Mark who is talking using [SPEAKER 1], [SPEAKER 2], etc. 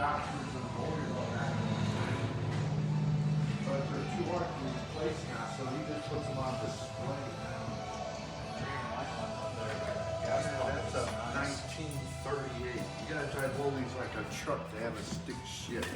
[SPEAKER 1] doctors and lawyers on that. But they're too hard to replace now, so he just puts them on display now. Yeah, that's a 1938. You gotta drive all these like a truck to have a stick shift.